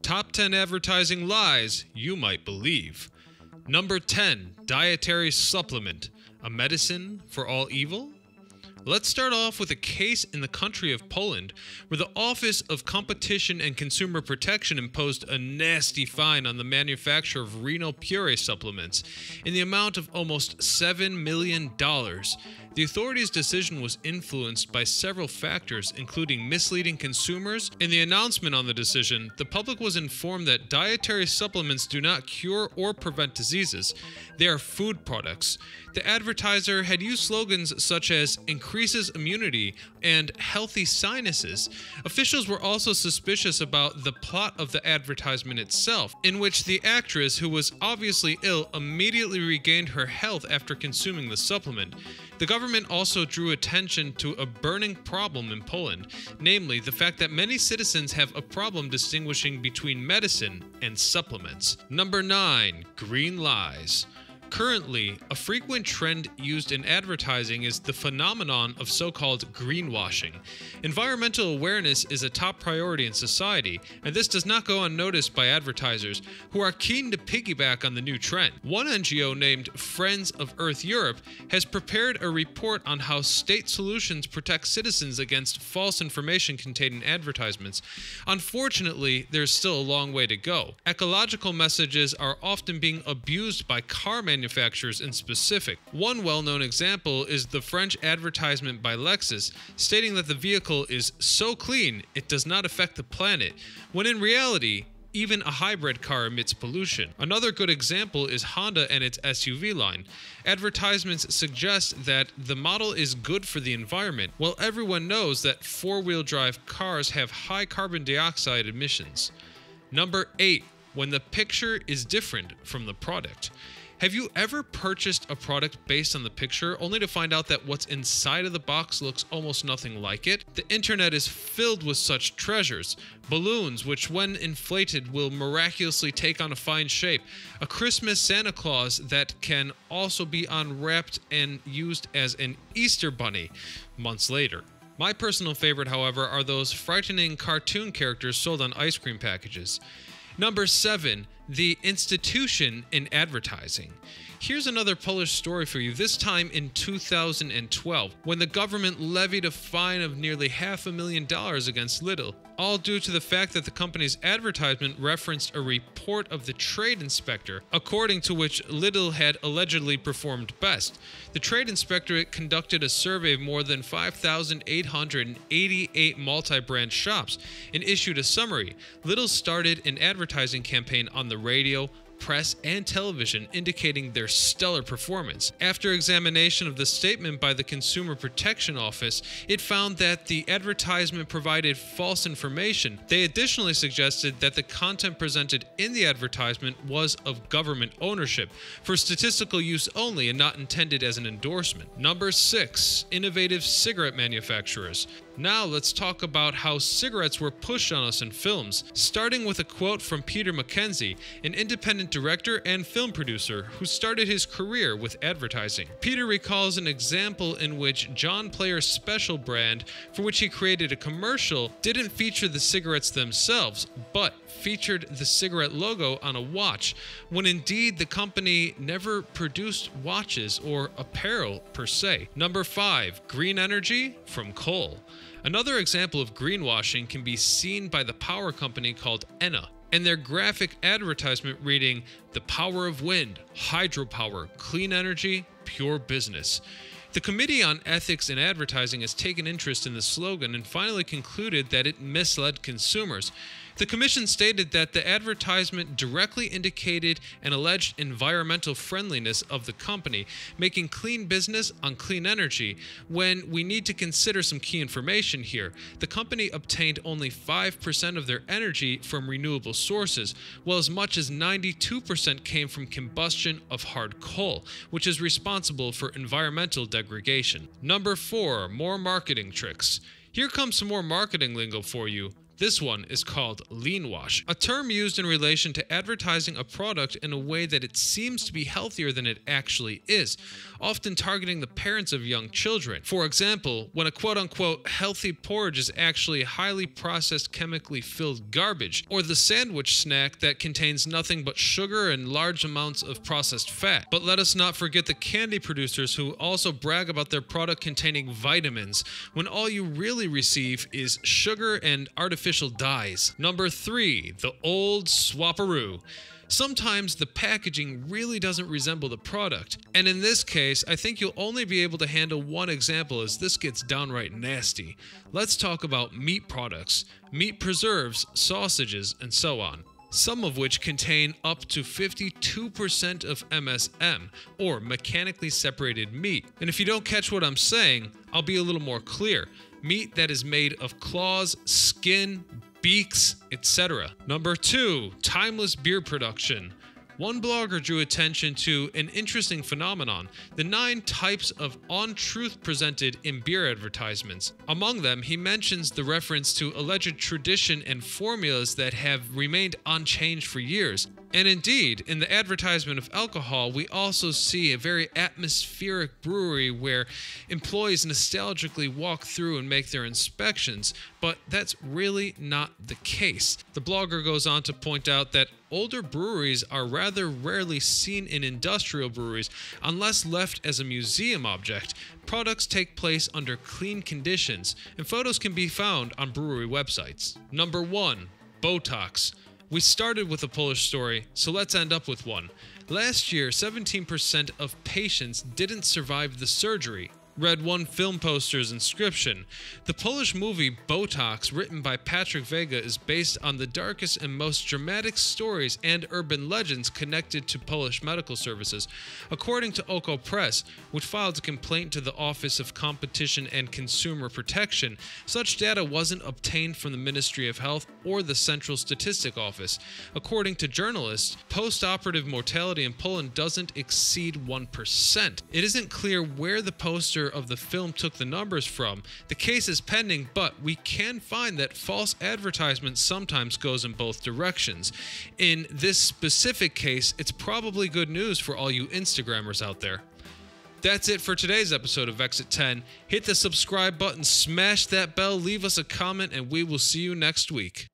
Top 10 advertising lies you might believe. Number 10, dietary supplement, a medicine for all evil? Let's start off with a case in the country of Poland, where the Office of Competition and Consumer Protection imposed a nasty fine on the manufacturer of renal puree supplements in the amount of almost $7 million. The authorities' decision was influenced by several factors, including misleading consumers. In the announcement on the decision, the public was informed that dietary supplements do not cure or prevent diseases. They are food products. The advertiser had used slogans such as increases immunity and healthy sinuses. Officials were also suspicious about the plot of the advertisement itself, in which the actress, who was obviously ill, immediately regained her health after consuming the supplement. The government also drew attention to a burning problem in Poland, namely the fact that many citizens have a problem distinguishing between medicine and supplements. Number 9. Green lies. Currently, a frequent trend used in advertising is the phenomenon of so-called greenwashing. Environmental awareness is a top priority in society, and this does not go unnoticed by advertisers, who are keen to piggyback on the new trend. One NGO named Friends of Earth Europe has prepared a report on how state solutions protect citizens against false information contained in advertisements. Unfortunately, there's still a long way to go. Ecological messages are often being abused by car manufacturers in specific. One well-known example is the French advertisement by Lexus, stating that the vehicle is so clean it does not affect the planet, when in reality, even a hybrid car emits pollution. Another good example is Honda and its SUV line. Advertisements suggest that the model is good for the environment, while everyone knows that four-wheel drive cars have high carbon dioxide emissions. Number 8. When the picture is different from the product. Have you ever purchased a product based on the picture only to find out that what's inside of the box looks almost nothing like it? The internet is filled with such treasures. Balloons, which when inflated will miraculously take on a fine shape. A Christmas Santa Claus that can also be unwrapped and used as an Easter bunny months later. My personal favorite, however, are those frightening cartoon characters sold on ice cream packages. Number 7. The institution in advertising. Here's another Polish story for you, this time in 2012, when the government levied a fine of nearly $500,000 against Lidl, all due to the fact that the company's advertisement referenced a report of the trade inspector, according to which Lidl had allegedly performed best. The trade inspectorate conducted a survey of more than 5,888 multi-brand shops and issued a summary. Lidl started an advertising campaign on the radio, press, and television indicating their stellar performance. After examination of the statement by the Consumer Protection Office, it found that the advertisement provided false information. They additionally suggested that the content presented in the advertisement was of government ownership, for statistical use only and not intended as an endorsement. Number 6. Innovative cigarette manufacturers. Now let's talk about how cigarettes were pushed on us in films, starting with a quote from Peter Mackenzie, an independent director and film producer who started his career with advertising. Peter recalls an example in which John Player's Special brand, for which he created a commercial, didn't feature the cigarettes themselves, but featured the cigarette logo on a watch, when indeed the company never produced watches or apparel per se. Number 5. Green energy from coal. Another example of greenwashing can be seen by the power company called Enna, and their graphic advertisement reading, "The power of wind, hydropower, clean energy, pure business." The Committee on Ethics in Advertising has taken interest in the slogan and finally concluded that it misled consumers. The commission stated that the advertisement directly indicated an alleged environmental friendliness of the company, making clean business on clean energy, when we need to consider some key information here. The company obtained only 5% of their energy from renewable sources, while as much as 92% came from combustion of hard coal, which is responsible for environmental degradation. Number 4. More marketing tricks. Here comes some more marketing lingo for you. This one is called lean wash, a term used in relation to advertising a product in a way that it seems to be healthier than it actually is, often targeting the parents of young children. For example, when a quote-unquote healthy porridge is actually highly processed, chemically filled garbage, or the sandwich snack that contains nothing but sugar and large amounts of processed fat. But let us not forget the candy producers who also brag about their product containing vitamins, when all you really receive is sugar and artificial dyes. Number 3, the Old Swaparoo. Sometimes the packaging really doesn't resemble the product, and in this case, I think you'll only be able to handle one example as this gets downright nasty. Let's talk about meat products, meat preserves, sausages, and so on, some of which contain up to 52% of MSM, or mechanically separated meat. And if you don't catch what I'm saying, I'll be a little more clear. Meat that is made of claws, skin, beaks, etc. Number 2, timeless beer production. One blogger drew attention to an interesting phenomenon, the 9 types of untruth presented in beer advertisements. Among them, he mentions the reference to alleged tradition and formulas that have remained unchanged for years. And indeed, in the advertisement of alcohol, we also see a very atmospheric brewery where employees nostalgically walk through and make their inspections, but that's really not the case. The blogger goes on to point out that older breweries are rather rarely seen in industrial breweries unless left as a museum object. Products take place under clean conditions, and photos can be found on brewery websites. Number 1, botox. We started with a Polish story, so let's end up with one. Last year, 17% of patients didn't survive the surgery, read one film poster's inscription. The Polish movie Botox, written by Patrick Vega, is based on the darkest and most dramatic stories and urban legends connected to Polish medical services. According to Oko Press, which filed a complaint to the Office of Competition and Consumer Protection, such data wasn't obtained from the Ministry of Health or the Central Statistic Office. According to journalists, post-operative mortality in Poland doesn't exceed 1%. It isn't clear where the poster of the film took the numbers from. The case is pending, but we can find that false advertisement sometimes goes in both directions. In this specific case, it's probably good news for all you Instagrammers out there. That's it for today's episode of Exit 10. Hit the subscribe button, smash that bell, leave us a comment, and we will see you next week.